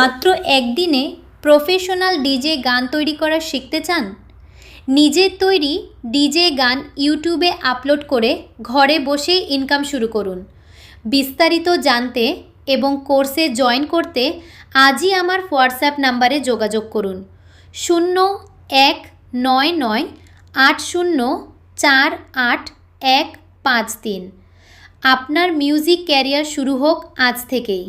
মাত্র একদিনে professional DJ গান তৈরি করা শিখতে চান? নিজের তৈরি ডিজে গান ইউটিউবে আপলোড করে ঘরে বসেই ইনকাম শুরু করুন। বিস্তারিত জানতে এবং কোর্সে জয়েন করতে আজই আমার হোয়াটসঅ্যাপ নাম্বারে যোগাযোগ করুন 019980485153। আপনার মিউজিক ক্যারিয়ার শুরু হোক আজ থেকেই।